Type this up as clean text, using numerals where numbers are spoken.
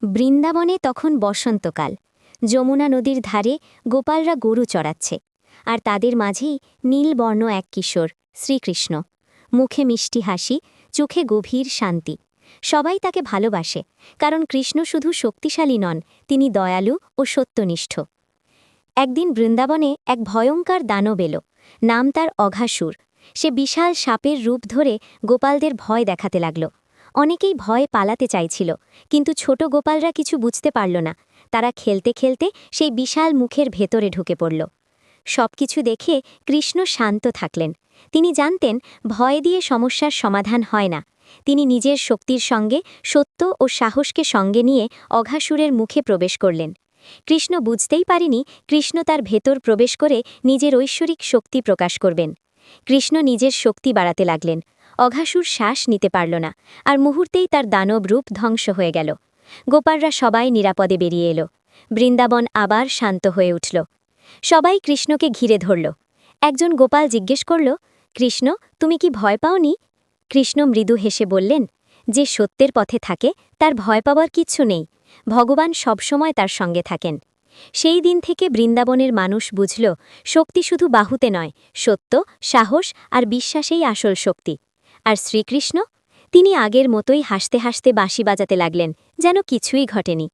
বৃন্দাবনে তখন বসন্তকাল। যমুনা নদীর ধারে গোপালরা গরু চড়াচ্ছে, আর তাদের মাঝেই নীলবর্ণ এক কিশোর, শ্রীকৃষ্ণ। মুখে মিষ্টি হাসি, চোখে গভীর শান্তি। সবাই তাকে ভালোবাসে, কারণ কৃষ্ণ শুধু শক্তিশালী নন, তিনি দয়ালু ও সত্যনিষ্ঠ। একদিন বৃন্দাবনে এক ভয়ঙ্কর দানব এলো। নাম তার অঘাসুর। সে বিশাল সাপের রূপ ধরে গোপালদের ভয় দেখাতে লাগল। অনেকেই ভয়ে পালাতে চাইছিল, কিন্তু ছোট গোপালরা কিছু বুঝতে পারল না। তারা খেলতে খেলতে সেই বিশাল মুখের ভেতরে ঢুকে পড়ল। সবকিছু দেখে কৃষ্ণ শান্ত থাকলেন। তিনি জানতেন, ভয় দিয়ে সমস্যার সমাধান হয় না। তিনি নিজের শক্তির সঙ্গে সত্য ও সাহসকে সঙ্গে নিয়ে অঘাসুরের মুখে প্রবেশ করলেন। কৃষ্ণ বুঝতেই পারেনি কৃষ্ণ তার ভেতর প্রবেশ করে নিজের ঐশ্বরিক শক্তি প্রকাশ করবেন। কৃষ্ণ নিজের শক্তি বাড়াতে লাগলেন। অঘাসুর শ্বাস নিতে পারল না, আর মুহূর্তেই তার দানব রূপ ধ্বংস হয়ে গেল। গোপালরা সবাই নিরাপদে বেরিয়ে এলো। বৃন্দাবন আবার শান্ত হয়ে উঠল। সবাই কৃষ্ণকে ঘিরে ধরল। একজন গোপাল জিজ্ঞেস করল, কৃষ্ণ, তুমি কি ভয় পাওনি? কৃষ্ণ মৃদু হেসে বললেন, যে সত্যের পথে থাকে তার ভয় পাওয়ার কিচ্ছু নেই। ভগবান সবসময় তার সঙ্গে থাকেন। সেই দিন থেকে বৃন্দাবনের মানুষ বুঝল, শক্তি শুধু বাহুতে নয়, সত্য, সাহস আর বিশ্বাসেই আসল শক্তি। আর শ্রীকৃষ্ণ, তিনি আগের মতোই হাসতে হাসতে বাঁশি বাজাতে লাগলেন, যেন কিছুই ঘটেনি।